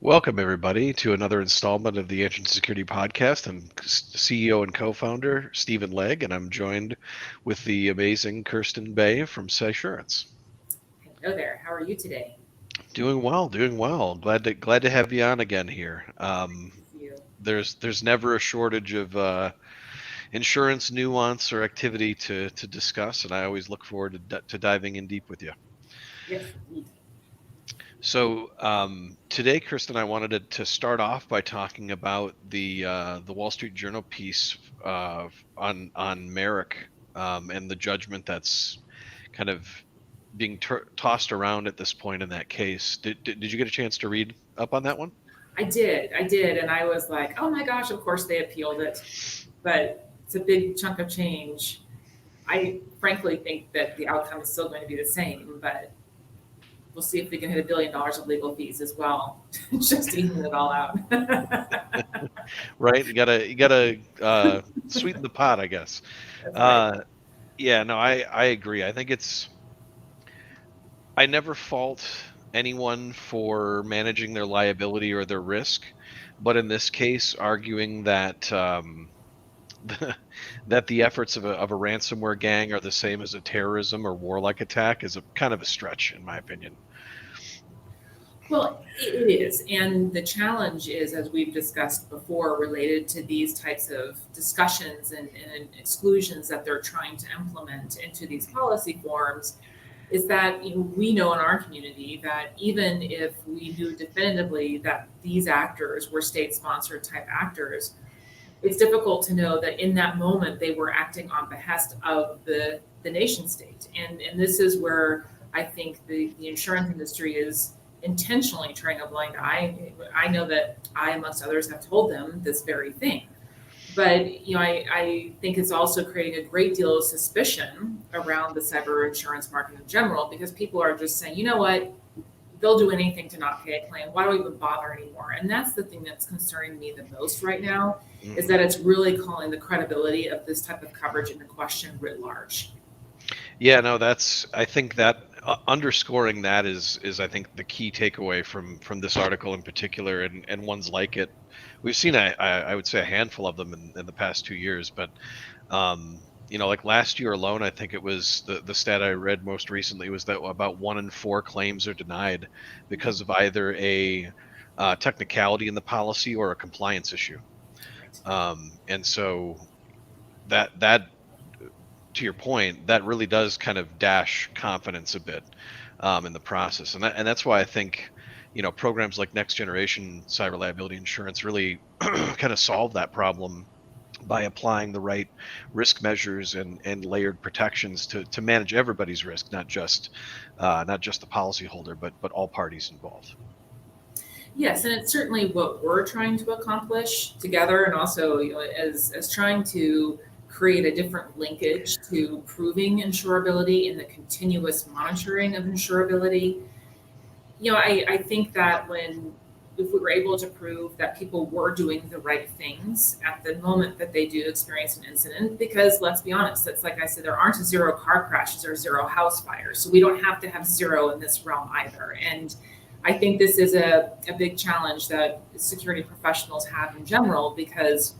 Welcome, everybody, to another installment of the Antigen Security Podcast. I'm CEO and co-founder Stephen Legg, and I'm joined with the amazing Kirsten Bay from Cysurance. Hello there. How are you today? Doing well, doing well. Glad to have you on again here. With you. There's never a shortage of insurance nuance or activity to discuss, and I always look forward to diving in deep with you. Yes, indeed. So today, Kristen, I wanted to start off by talking about the Wall Street Journal piece on Merrick and the judgment that's kind of being tossed around at this point in that case. Did you get a chance to read up on that one? I did, and I was like, oh my gosh, of course they appealed it, but it's a big chunk of change. I frankly think that the outcome is still going to be the same, but we'll see if we can hit $1 billion of legal fees as well, just to even it all out. Right, you gotta sweeten the pot, I guess. That's right. Uh, yeah, no, I agree. I never fault anyone for managing their liability or their risk, but in this case, arguing that that the efforts of a ransomware gang are the same as a terrorism or warlike attack is a kind of a stretch, in my opinion. Well, it is. And the challenge is, as we've discussed before, related to these types of discussions and exclusions that they're trying to implement into these policy forms, is that we know in our community that even if we knew definitively that these actors were state sponsored type actors, it's difficult to know that in that moment they were acting on behest of the nation state. And this is where I think the insurance industry is intentionally turning a blind eye. I know that I, amongst others, have told them this very thing. But I think it's also creating a great deal of suspicion around the cyber insurance market in general because people are just saying, you know what, they'll do anything to not pay a claim. Why do I even bother anymore? And that's the thing that's concerning me the most right now, is Mhm. that it's really calling the credibility of this type of coverage into question writ large. Yeah, no, I think that underscoring that is I think the key takeaway from this article in particular and ones like it. We've seen I would say a handful of them in the past 2 years, but like last year alone, I think it was the stat I read most recently was that about 1 in 4 claims are denied because of either a technicality in the policy or a compliance issue. Right. And so that to your point, that really does kind of dash confidence a bit in the process, and that's why I think programs like Next Generation Cyber Liability Insurance really kind of solve that problem by applying the right risk measures and layered protections to manage everybody's risk, not just the policyholder, but all parties involved. Yes, and it's certainly what we're trying to accomplish together, and also as trying to create a different linkage to proving insurability and the continuous monitoring of insurability. I think that if we were able to prove that people were doing the right things at the moment that they do experience an incident, because let's be honest, it's like I said, there aren't zero car crashes or zero house fires. So we don't have to have zero in this realm either. And I think this is a big challenge that security professionals have in general, because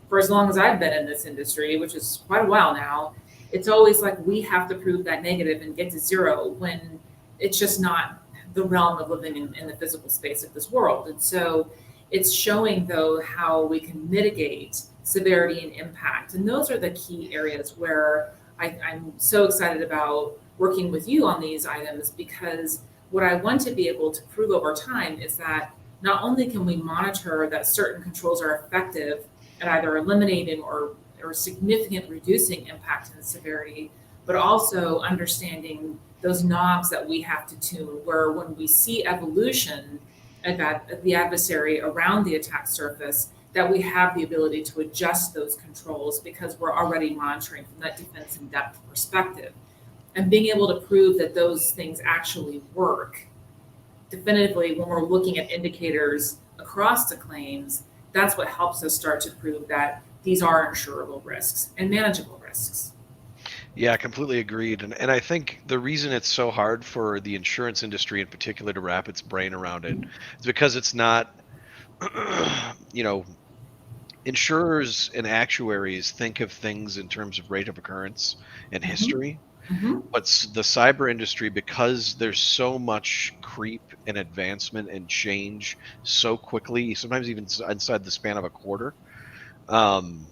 for as long as I've been in this industry, which is quite a while now, it's always like we have to prove that negative and get to zero when it's just not the realm of living in the physical space of this world. And so it's showing, though, how we can mitigate severity and impact. And those are the key areas where I'm so excited about working with you on these items, because what I want to be able to prove over time is that not only can we monitor that certain controls are effective at either eliminating or significant reducing impact and severity, but also understanding those knobs that we have to tune, where when we see evolution of the adversary around the attack surface, that we have the ability to adjust those controls because we're already monitoring from that defense in depth perspective. And being able to prove that those things actually work definitively when we're looking at indicators across the claims, that's what helps us start to prove that these are insurable risks and manageable risks. Yeah, completely agreed. And I think the reason it's so hard for the insurance industry in particular to wrap its brain around it is because it's not, you know, insurers and actuaries think of things in terms of rate of occurrence and Mhm, history. mhm. But the cyber industry, because there's so much creep and advancement and change so quickly, sometimes even inside the span of a quarter, um,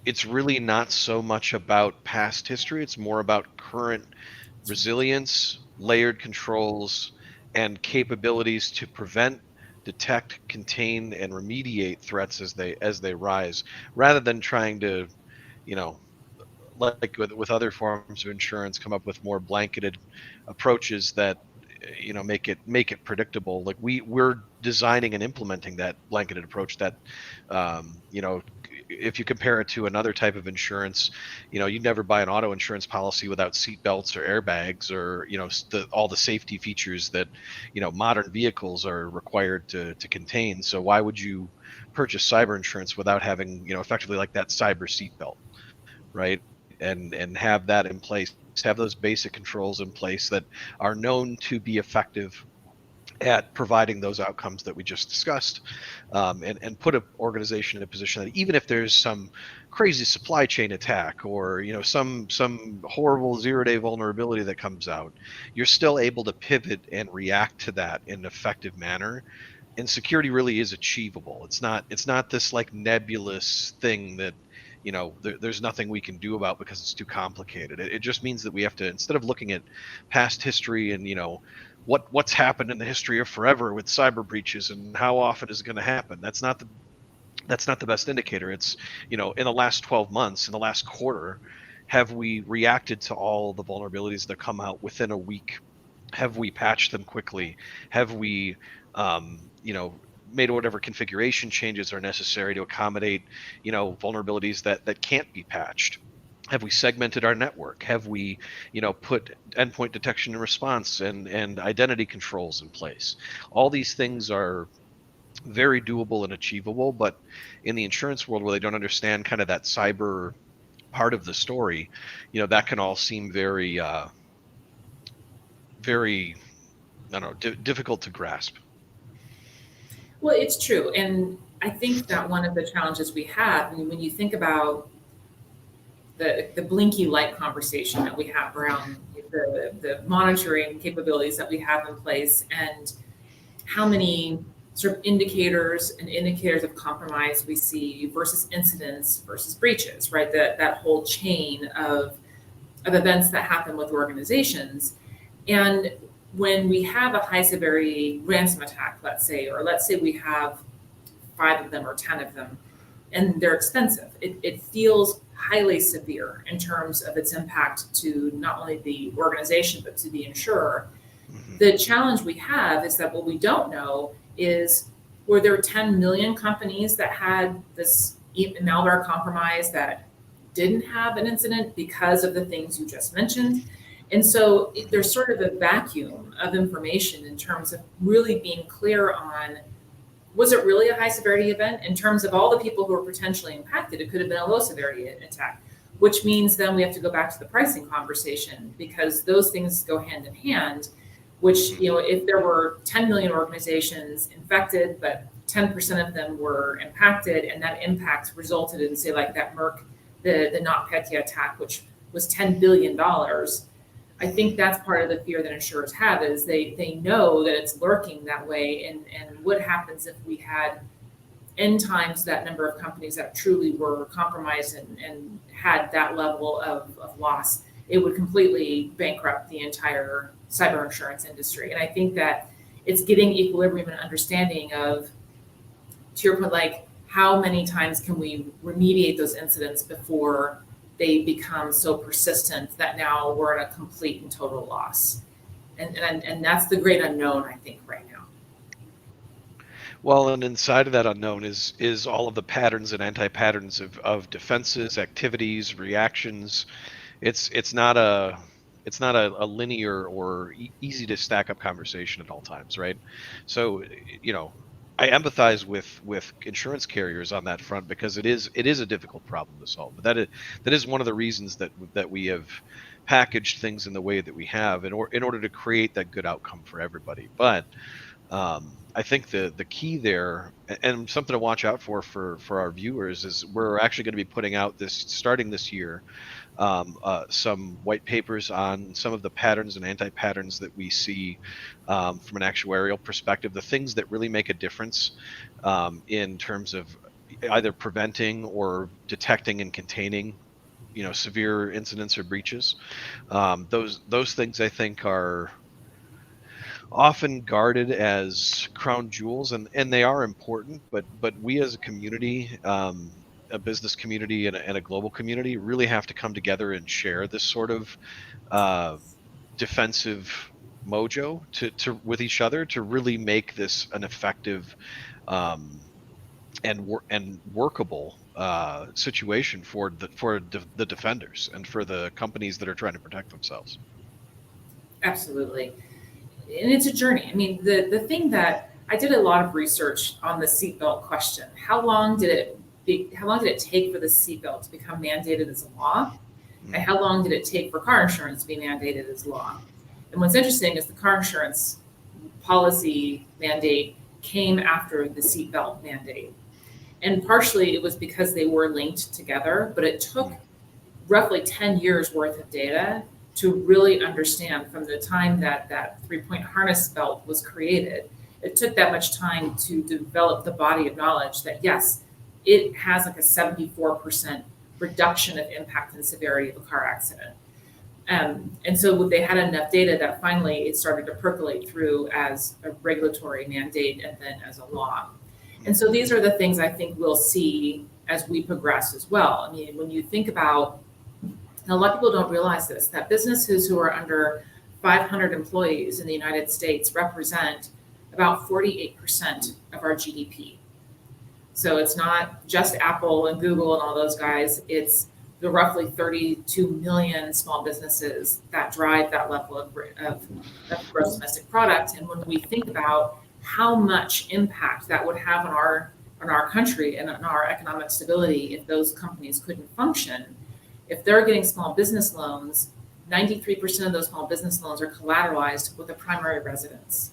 it's really not so much about past history. It's more about current resilience, layered controls, and capabilities to prevent, detect, contain, and remediate threats as they rise, rather than trying to, you know, like with other forms of insurance, come up with more blanketed approaches that make it predictable. Like we're designing and implementing that blanketed approach that if you compare it to another type of insurance, you'd never buy an auto insurance policy without seat belts or airbags or all the safety features that modern vehicles are required to contain. So why would you purchase cyber insurance without having effectively like that cyber seat belt, right? And have that in place, have those basic controls in place that are known to be effective at providing those outcomes that we just discussed, and put an organization in a position that even if there's some crazy supply chain attack or some horrible 0-day vulnerability that comes out, you're still able to pivot and react to that in an effective manner. And security really is achievable. It's not this like nebulous thing that there's nothing we can do about because it's too complicated. It just means that we have to, instead of looking at past history and what's happened in the history of forever with cyber breaches and how often is it going to happen, that's not the best indicator. It's in the last 12 months, in the last quarter, have we reacted to all the vulnerabilities that come out within a week? Have we patched them quickly? Have we made whatever configuration changes are necessary to accommodate vulnerabilities that can't be patched? Have we segmented our network? Have we put endpoint detection and response and identity controls in place? All these things are very doable and achievable, but in the insurance world, where they don't understand kind of that cyber part of the story, that can all seem very, I don't know, difficult to grasp. Well, it's true, and I think that one of the challenges we have, when you think about the blinky light conversation that we have around the monitoring capabilities that we have in place and how many sort of indicators of compromise we see versus incidents versus breaches, right? That whole chain of events that happen with organizations. And when we have a high severity ransom attack, let's say, or let's say we have 5 of them or 10 of them, and they're expensive. It feels highly severe in terms of its impact to not only the organization, but to the insurer. Hmm. The challenge we have is that what we don't know is, were there 10 million companies that had this malware compromise that didn't have an incident because of the things you just mentioned? And so Hmm. there's sort of a vacuum of information in terms of really being clear on, was it really a high severity event? In terms of all the people who were potentially impacted, it could have been a low severity attack, which means then we have to go back to the pricing conversation because those things go hand in hand. Which, Hmm. if there were 10 million organizations infected, but 10% of them were impacted, and that impact resulted in, say, like that Merck, the NotPetya attack, which was $10 billion. I Hmm. think that's part of the fear that insurers have is they know that it's lurking that way. And what happens if we had n times that number of companies that truly were compromised and had that level of loss? It would completely bankrupt the entire cyber insurance industry. And I think that it's getting equilibrium and understanding of, to your point, like how many times can we remediate those incidents before they become so persistent that now we're at a complete and total loss. And that's the great unknown, I think, right now. Well, and inside of that unknown is all of the patterns and anti-patterns of defenses, activities, reactions. It's not a linear or easy to stack up conversation at all times, right? So, you know, I empathize with insurance carriers on that front, because it is a difficult problem to solve. But that is one of the reasons that we have packaged things in the way that we have in order to create that good outcome for everybody. But I think the key there, and something to watch out for our viewers, is we're actually going to be putting out this starting this year, some white papers on some of the patterns and anti-patterns that we see, from an actuarial perspective, the things that really make a difference, in terms of either preventing or detecting and containing, severe incidents or breaches. Those things, I think, are often guarded as crown jewels, and they are important, but we as a community, a business community and a global community, really have to come together and share this sort of uh, defensive mojo to with each other, to really make this an effective, um, and workable situation for the defenders and for the companies that are trying to protect themselves. Absolutely. And it's a journey. I mean, the thing that I did a lot of research on the seatbelt question. How long did it take for the seatbelt to become mandated as a law? And Mm, how long did it take for car insurance to be mandated as law? And what's interesting is the car insurance policy mandate came after the seatbelt mandate. And partially it was because they were linked together, but it took mm, roughly 10 years worth of data to really understand from the time that that 3-point harness belt was created. It took that much time to develop the body of knowledge that yes, it has like a 74% reduction of impact and severity of a car accident. And so they had enough data that finally it started to percolate through as a regulatory mandate and then as a law. And mm. so these are the things I think we'll see as we progress as well. I mean, when you think about, and a lot of people don't realize this, that businesses who are under 500 employees in the United States represent about 48% of our GDP. So it's not just Apple and Google and all those guys. It's the roughly 32 million small businesses that drive that level of gross domestic product. And when we think about how much impact that would have on our country and on our economic stability if those companies couldn't function, if they're getting small business loans, 93% of those small business loans are collateralized with a primary residence.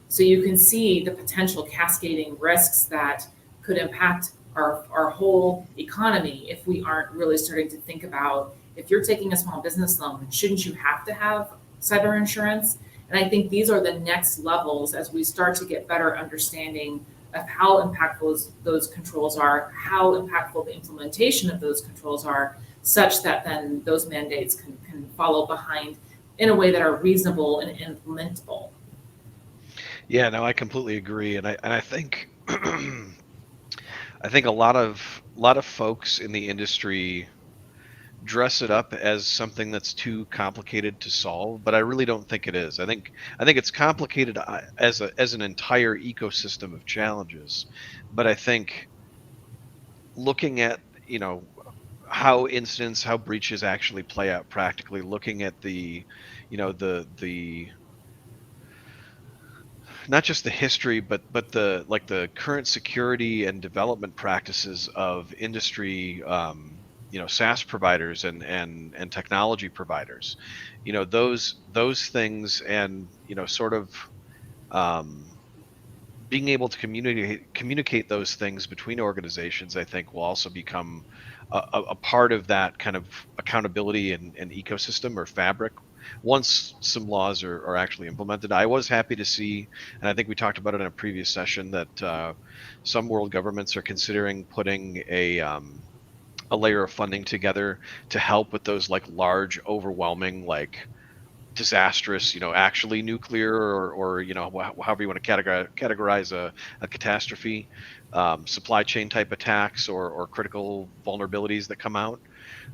So you can see the potential cascading risks that could impact our whole economy if we aren't really starting to think about, if you're taking a small business loan, shouldn't you have to have cyber insurance? And I think these are the next levels as we start to get better understanding of how impactful those controls are, how impactful the implementation of those controls are, such that then those mandates can follow behind in a way that are reasonable and implementable. Yeah, no, I completely agree, and I think I think a lot of folks in the industry dress it up as something that's too complicated to solve, but I really don't think it is. I think it's complicated, as an entire ecosystem of challenges, but I think looking at, how incidents, how breaches actually play out practically, looking at the not just the history, but the current security and development practices of industry, SaaS providers and technology providers, those things, and sort of, um, being able to communicate those things between organizations, I think, will also become a part of that kind of accountability and ecosystem or fabric once some laws are actually implemented. I was happy to see, and I think we talked about it in a previous session, that some world governments are considering putting a layer of funding together to help with those, like, large, overwhelming, like, disastrous, actually nuclear, or however you want to categorize a catastrophe, supply chain type attacks, or critical vulnerabilities that come out.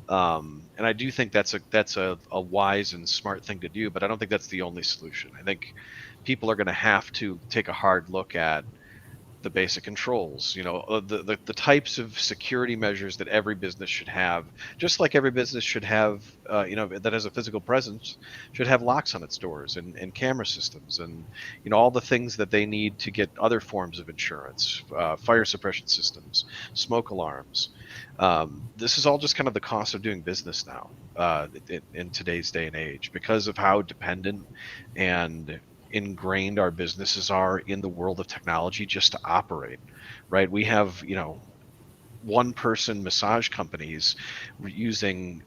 And I do think that's a wise and smart thing to do, but I don't think that's the only solution. I think people are going to have to take a hard look at the basic controls, the types of security measures that every business should have, just like every business should have, that has a physical presence, should have locks on its doors and camera systems and, all the things that they need to get other forms of insurance, fire suppression systems, smoke alarms. This is all just kind of the cost of doing business now, in today's day and age, because of how dependent and ingrained our businesses are in the world of technology just to operate, right? We have, one person massage companies using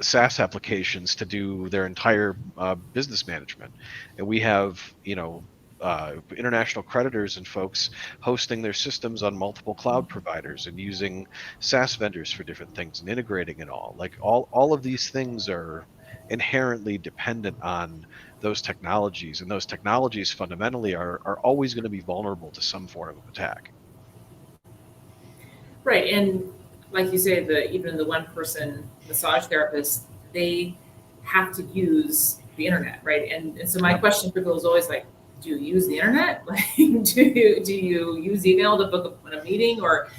SaaS applications to do their entire business management. And we have, international creditors and folks hosting their systems on multiple cloud providers and using SaaS vendors for different things and integrating it all. Like all of these things are inherently dependent on those technologies, and those technologies fundamentally are always going to be vulnerable to some form of attack. Right, and like you say, even the one person massage therapist, they have to use the internet, right? And so my Yep. question for people is always like, do you use the internet? Like, do you use email to book a meeting, or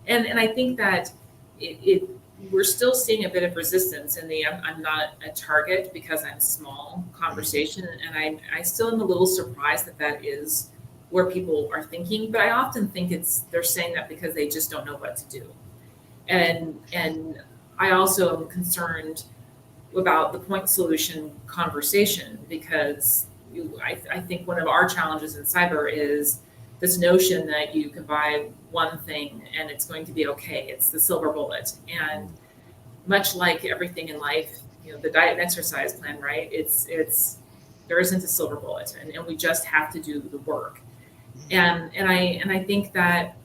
and I think that it we're still seeing a bit of resistance in the I'm not a target because I'm small conversation, and I still am a little surprised that is where people are thinking, but I often think they're saying that because they just don't know what to do. And I also am concerned about the point solution conversation because I think one of our challenges in cyber is this notion that you can buy one thing and it's going to be okay. It's the silver bullet. And much like everything in life, the diet and exercise plan, right? It's there isn't a silver bullet, and we just have to do the work. And I think that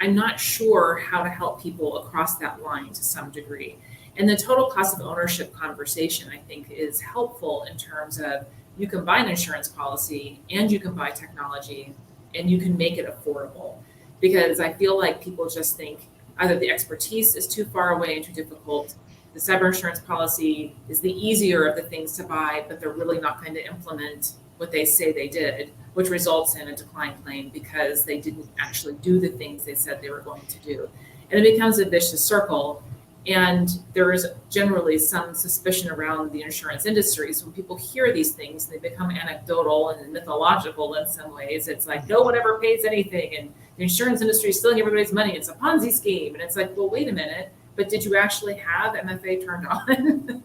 I'm not sure how to help people across that line to some degree. And the total cost of ownership conversation, I think, is helpful in terms of you can buy an insurance policy and you can buy technology and you can make it affordable. Because I feel like people just think either the expertise is too far away and too difficult, the cyber insurance policy is the easier of the things to buy, but they're really not going to implement what they say they did, which results in a decline claim because they didn't actually do the things they said they were going to do. And it becomes a vicious circle. And there is generally some suspicion around the insurance industry. So when people hear these things, they become anecdotal and mythological in some ways. It's like, no one ever pays anything, and the insurance industry is stealing everybody's money. It's a Ponzi scheme. And it's like, well, wait a minute, but did you actually have MFA turned on?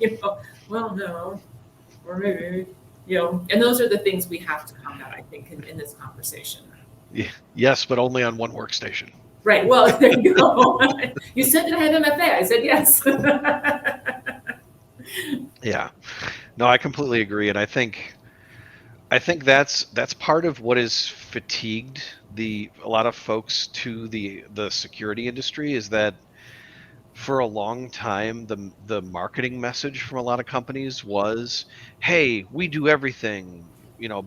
Well, no, or maybe, and those are the things we have to combat, I think, in this conversation. Yes, but only on one workstation. Right. Well, there you go. You said that I have MFA. I said yes. Yeah. No, I completely agree, and I think that's part of what has fatigued a lot of folks to the security industry, is that for a long time the marketing message from a lot of companies was, hey, we do everything,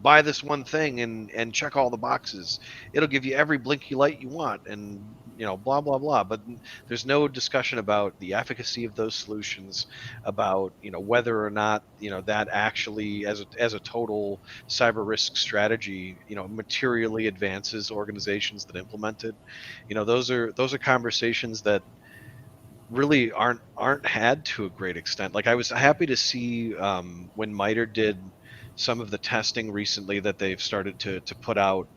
buy this one thing and check all the boxes, it'll give you every blinky light you want, and blah blah blah. But there's no discussion about the efficacy of those solutions, about whether or not that actually as a total cyber risk strategy materially advances organizations that implement it. Those are conversations that really aren't had to a great extent. Like, I was happy to see when MITRE did some of the testing recently that they've started to put out,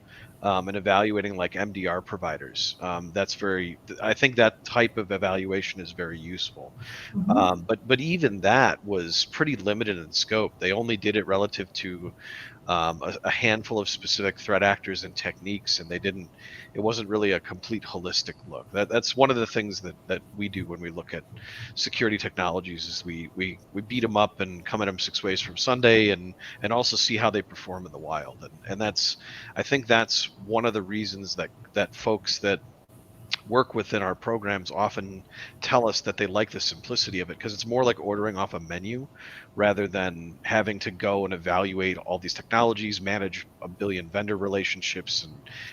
and evaluating like MDR providers. I think that type of evaluation is very useful. Mhm. But even that was pretty limited in scope. They only did it relative to a handful of specific threat actors and techniques, and it wasn't really a complete holistic look. That's one of the things that we do when we look at security technologies, is we beat them up and come at them 6 ways from Sunday, and also see how they perform in the wild. And I think that's one of the reasons that folks that work within our programs often tell us that they like the simplicity of it, because it's more like ordering off a menu rather than having to go and evaluate all these technologies, manage a billion vendor relationships,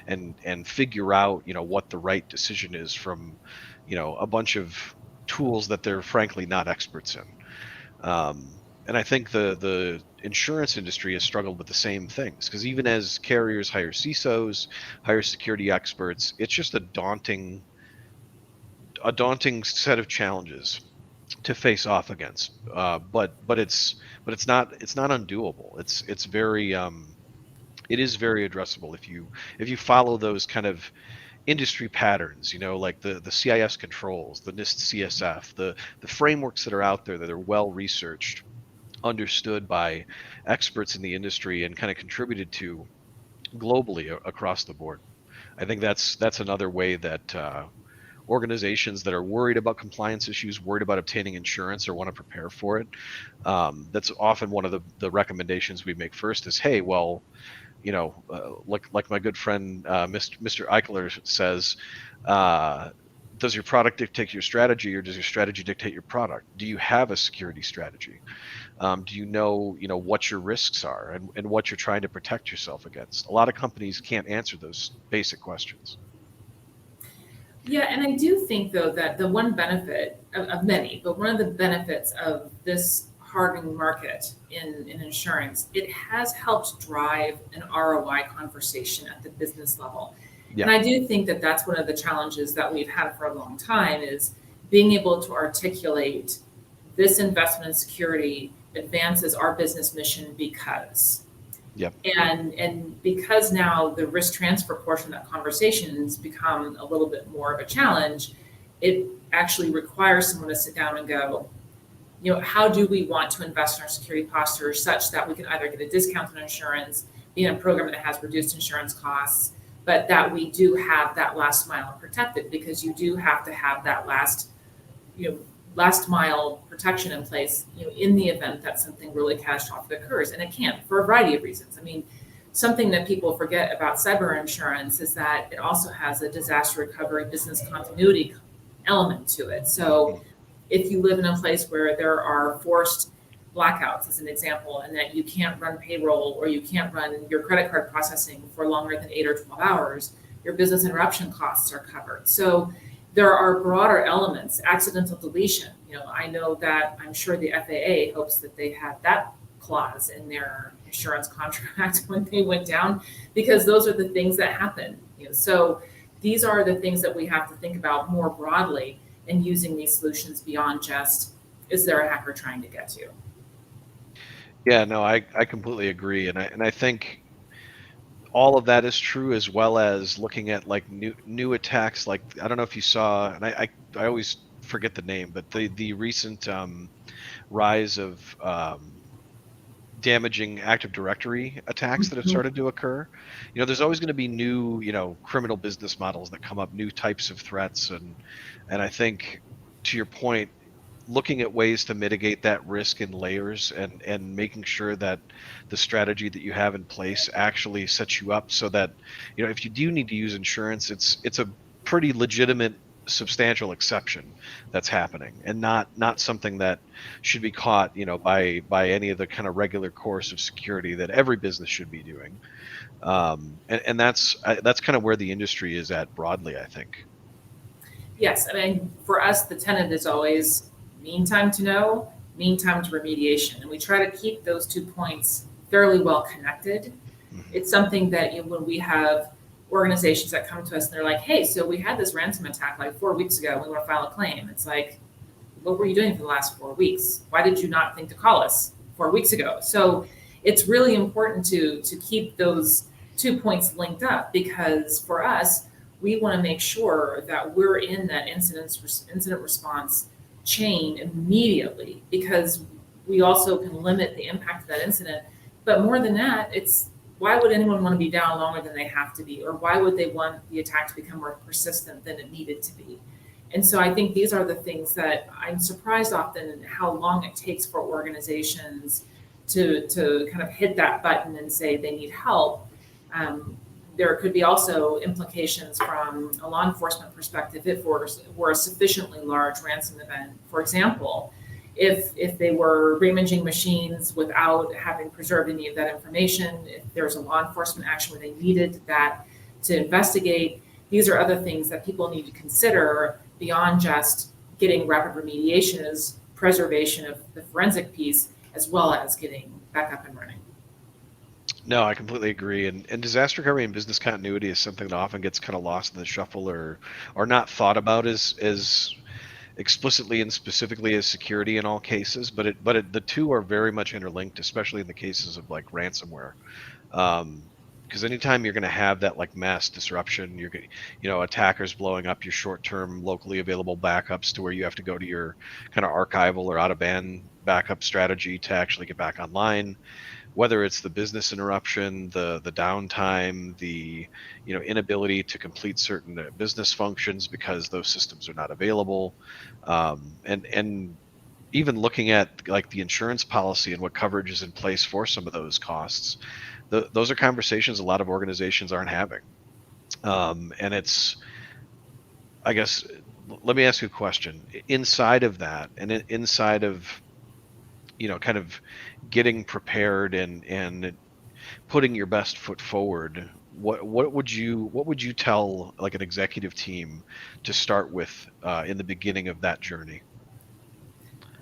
and figure out what the right decision is from a bunch of tools that they're frankly not experts in. And I think the insurance industry has struggled with the same things, because even as carriers hire CISOs, hire security experts, it's just a daunting set of challenges to face off against. But it's not undoable. It is very addressable if you follow those kind of industry patterns, like the CIS controls, the NIST CSF, the frameworks that are out there that are well researched, understood by experts in the industry, and kind of contributed to globally across the board. I think that's another way that organizations that are worried about compliance issues, worried about obtaining insurance, or want to prepare for it. That's often one of the recommendations we make first is, hey, well, like my good friend Mr. Eichler says, uh, does your product dictate your strategy, or does your strategy dictate your product? Do you have a security strategy? Do you know what your risks are, and what you're trying to protect yourself against? A lot of companies can't answer those basic questions. Yeah, and I do think though that the one benefit of many, but one of the benefits of this hardening market in insurance, it has helped drive an ROI conversation at the business level. And Yeah, I do think that that's one of the challenges that we've had for a long time is being able to articulate this investment in security advances our business mission because. yeah, And because now the risk transfer portion of that conversation has become a little bit more of a challenge, it actually requires someone to sit down and go, how do we want to invest in our security posture such that we can either get a discount on insurance, be in a program that has reduced insurance costs, but that we do have that last mile protected, because you do have to have that you know, last mile protection in place, in the event that something really catastrophic occurs. And it can for a variety of reasons. I mean, something that people forget about cyber insurance is that it also has a disaster recovery business continuity element to it. So mhm, if you live in a place where there are forced blackouts, as an example, and that you can't run payroll or you can't run your credit card processing for longer than 8 or 12 hours, your business interruption costs are covered. So there are broader elements, accidental deletion. I know that I'm sure the FAA hopes that they had that clause in their insurance contract when they went down, because those are the things that happen. So these are the things that we have to think about more broadly in using these solutions beyond just, is there a hacker trying to get you? yeah. No, I completely agree, and I think all of that is true, as well as looking at like new attacks. Like, I don't know if you saw, and I always forget the name, but the recent rise of damaging Active Directory attacks that have Mhm. started to occur. There's always going to be new, criminal business models that come up, new types of threats, and I think, to your point, looking at ways to mitigate that risk in layers, and making sure that the strategy that you have in place actually sets you up so that, if you do need to use insurance, it's a pretty legitimate, substantial exception that's happening, and not something that should be caught, by any of the kind of regular course of security that every business should be doing. And that's kind of where the industry is at broadly, I think. Yes, I mean, for us, the tenet is always mean time to know, mean time to remediation. And we try to keep those 2 points fairly well connected. Mhm. It's something that, when we have organizations that come to us and they're like, hey, so we had this ransom attack like 4 weeks ago, we want to file a claim. It's like, what were you doing for the last 4 weeks? Why did you not think to call us 4 weeks ago? So it's really important to keep those 2 points linked up, because for us, we want to make sure that we're in that incident response chain immediately, because we also can limit the impact of that incident. But more than that, it's, why would anyone want to be down longer than they have to be? Or why would they want the attack to become more persistent than it needed to be? And so I think these are the things that I'm surprised often in how long it takes for organizations to kind of hit that button and say they need help. Um, there could be also implications from a law enforcement perspective if were a sufficiently large ransom event. For example, if they were reimaging machines without having preserved any of that information, if there's a law enforcement action where they needed that to investigate, these are other things that people need to consider beyond just getting rapid remediation as preservation of the forensic piece. as well as getting back up and running. No, I completely agree. And disaster recovery and business continuity is something that often gets kind of lost in the shuffle, or not thought about as explicitly and specifically as security in all cases. The two are very much interlinked, especially in the cases of like ransomware. Because anytime you're going to have that like mass disruption, you're going, attackers blowing up your short-term locally available backups to where you have to go to your kind of archival or out of band backup strategy to actually get back online, whether it's the business interruption, the downtime, the inability to complete certain business functions because those systems are not available, and even looking at like the insurance policy and what coverage is in place for some of those costs. Those are conversations a lot of organizations aren't having, and it's, I guess, let me ask you a question. Inside of that, and inside of kind of getting prepared and putting your best foot forward, what would you tell like an executive team to start with in the beginning of that journey?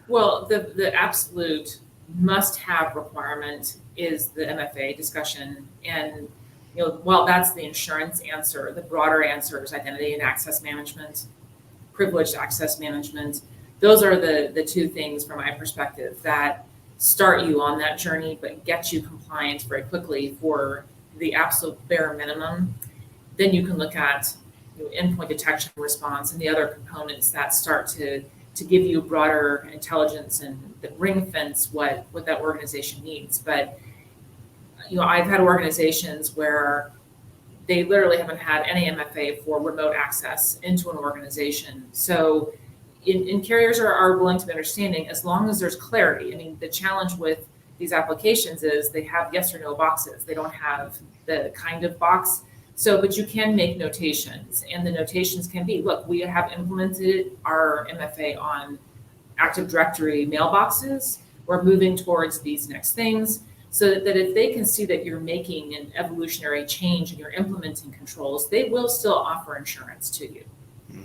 Well, the absolute must-have requirement is the MFA discussion. And, while that's the insurance answer, the broader answer is identity and access management, privileged access management. Those are the two things from my perspective that start you on that journey, but get you compliant very quickly for the absolute bare minimum. Then you can look at endpoint detection response and the other components that start to give you broader intelligence and that ring fence what that organization needs. But I've had organizations where they literally haven't had any MFA for remote access into an organization. So in carriers are willing to be understanding as long as there's clarity. I mean, the challenge with these applications is they have yes or no boxes. They don't have the kind of box. So, but you can make notations, and the notations can be, look, we have implemented our MFA on Active Directory mailboxes. We're moving towards these next things, so that if they can see that you're making an evolutionary change and you're implementing controls, they will still offer insurance to you. Mhm.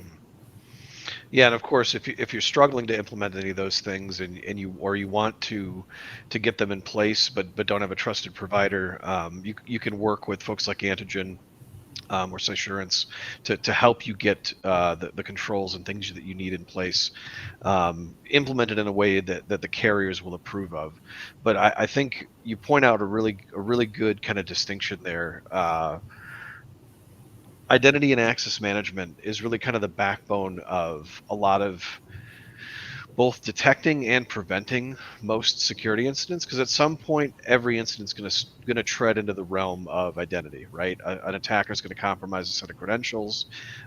Yeah, and of course, if you're struggling to implement any of those things, and you want to get them in place, but don't have a trusted provider, you can work with folks like Antigen, or Cysurance to help you get the controls and things that you need in place, implemented in a way that the carriers will approve of. But I think you point out a really good kind of distinction there. Identity and access management is really kind of the backbone of a lot of both detecting and preventing most security incidents, because at some point every incident's going to tread into the realm of identity, right? An attacker is going to compromise a set of credentials,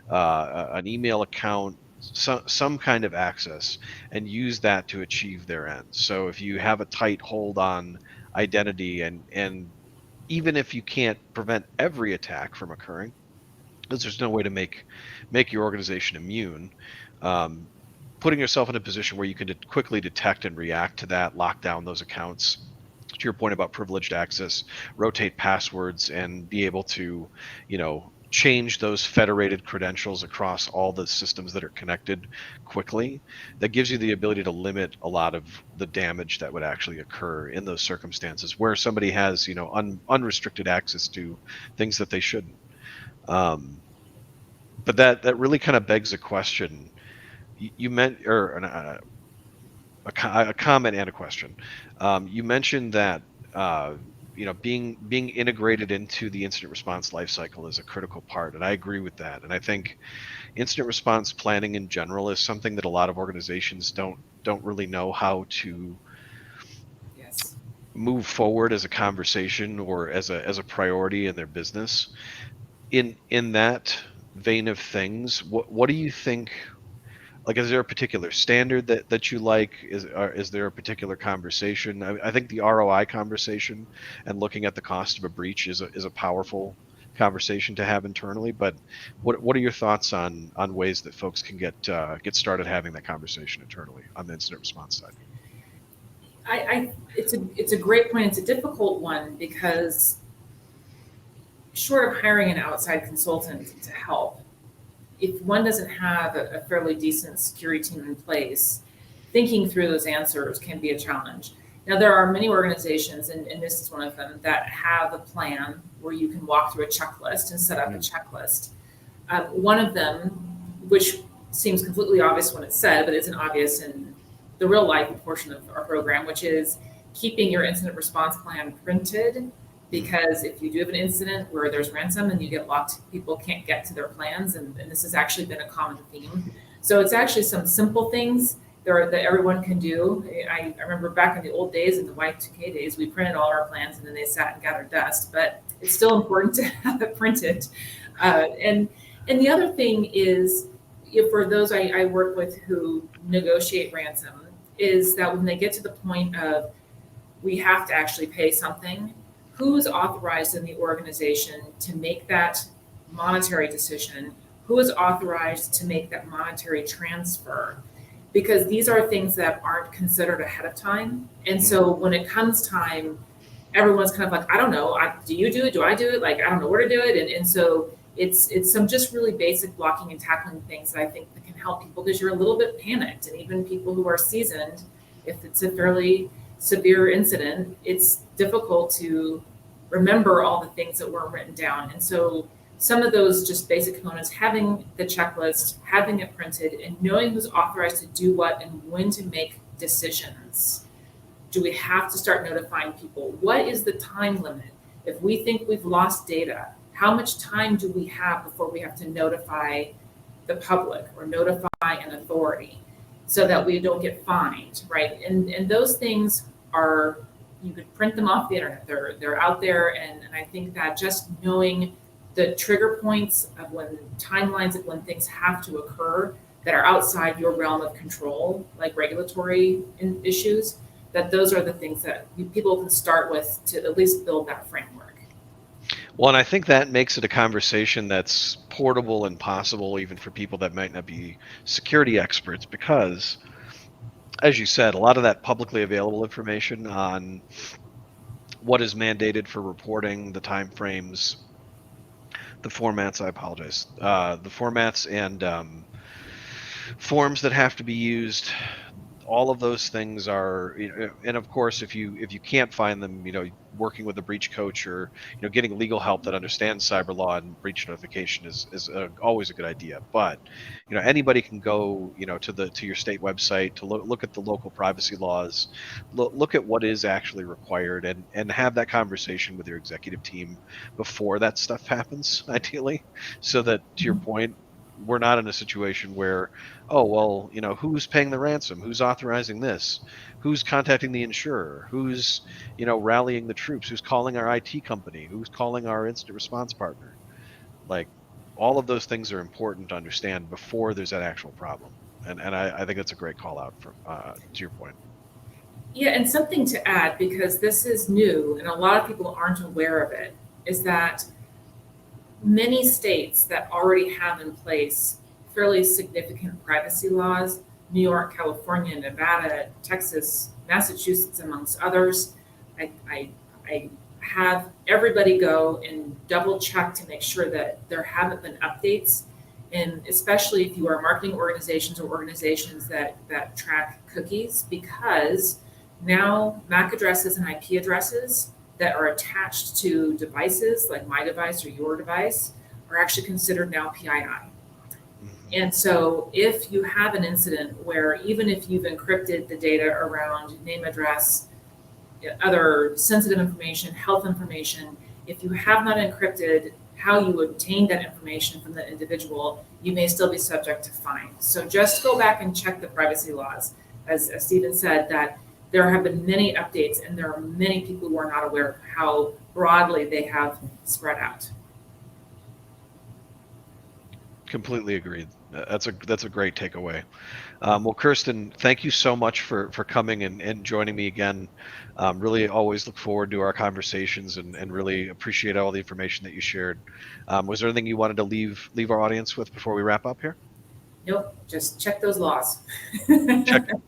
an email account, some kind of access, and use that to achieve their ends. So if you have a tight hold on identity, and even if you can't prevent every attack from occurring, because there's no way to make your organization immune, um, putting yourself in a position where you can quickly detect and react to that, lock down those accounts. To your point about privileged access, rotate passwords, and be able to, change those federated credentials across all the systems that are connected quickly. That gives you the ability to limit a lot of the damage that would actually occur in those circumstances where somebody has, unrestricted access to things that they shouldn't. Um, but that really kind of begs a question. You meant, or a comment and a question. You mentioned that being integrated into the incident response lifecycle is a critical part, and I agree with that. And I think incident response planning in general is something that a lot of organizations don't really know how to Yes. move forward as a conversation or as a priority in their business. In that vein of things, what do you think? Like, is there a particular standard that you like? Is there a particular conversation? I think the ROI conversation and looking at the cost of a breach is a powerful conversation to have internally. But what are your thoughts on ways that folks can get started having that conversation internally on the incident response side? It's a great point. It's a difficult one because short of hiring an outside consultant to help, if one doesn't have a fairly decent security team in place, thinking through those answers can be a challenge. Now, there are many organizations, and this is one of them, that have a plan where you can walk through a checklist and set up a checklist. One of them, which seems completely obvious when it's said, but isn't obvious in the real life portion of our program, which is keeping your incident response plan printed. Because if you do have an incident where there's ransom and you get locked, people can't get to their plans, and this has actually been a common theme. So it's actually some simple things that everyone can do. I remember back in the old days, in the Y2K days, we printed all our plans and then they sat and gathered dust, but it's still important to have it printed. And the other thing is, for those I work with who negotiate ransom, is that when they get to the point of we have to actually pay something, who's authorized in the organization to make that monetary decision? Who is authorized to make that monetary transfer? Because these are things that aren't considered ahead of time. And so when it comes time, everyone's kind of like, I don't know, do you do it? Do I do it? Like, I don't know where to do it. And so it's some just really basic blocking and tackling things that I think that can help people, because you're a little bit panicked. And even people who are seasoned, if it's a fairly severe incident, it's difficult to remember all the things that weren't written down. And so some of those just basic components, having the checklist, having it printed, and knowing who's authorized to do what and when to make decisions. Do we have to start notifying people? What is the time limit? If we think we've lost data, how much time do we have before we have to notify the public or notify an authority so that we don't get fined, right? And those things are, you could print them off the internet. They're out there, and I think that just knowing the trigger points of when timelines of when things have to occur that are outside your realm of control, like regulatory issues, that those are the things that people can start with to at least build that framework. Well, and I think that makes it a conversation that's portable and possible even for people that might not be security experts, because, as you said, a lot of that publicly available information on what is mandated for reporting, the timeframes, the formats, I apologize, the formats and forms that have to be used, all of those things are, and of course, if you can't find them, working with a breach coach or getting legal help that understands cyber law and breach notification is always a good idea. But anybody can go to your state website to look at the local privacy laws, look at what is actually required, and have that conversation with your executive team before that stuff happens, ideally, so that, to your point, we're not in a situation where, oh, well, who's paying the ransom? Who's authorizing this? Who's contacting the insurer? Who's, rallying the troops? Who's calling our IT company? Who's calling our incident response partner? Like, all of those things are important to understand before there's that actual problem. And I think that's a great call out for, to your point. Yeah, and something to add, because this is new and a lot of people aren't aware of it, is that many states that already have in place fairly significant privacy laws, New York, California, Nevada, Texas, Massachusetts, amongst others, I have everybody go and double check to make sure that there haven't been updates. And especially if you are marketing organizations or organizations that track cookies, because now MAC addresses and IP addresses that are attached to devices like my device or your device are actually considered now PII. And so if you have an incident where, even if you've encrypted the data around name, address, other sensitive information, health information, if you have not encrypted how you obtained that information from the individual, you may still be subject to fine. So just go back and check the privacy laws. As Stephen said, that there have been many updates, and there are many people who are not aware of how broadly they have spread out. Completely agreed. That's a great takeaway. Well, Kirsten, thank you so much for coming and joining me again. Really always look forward to our conversations and really appreciate all the information that you shared. Was there anything you wanted to leave our audience with before we wrap up here? Nope, just check those laws.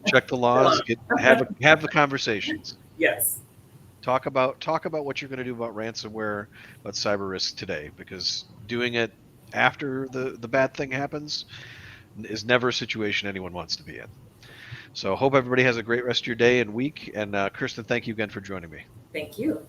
Check the laws. Have the conversations. Yes. Talk about what you're going to do about ransomware, about cyber risk today, because doing it after the bad thing happens is never a situation anyone wants to be in. So hope everybody has a great rest of your day and week. And Kirsten, thank you again for joining me. Thank you.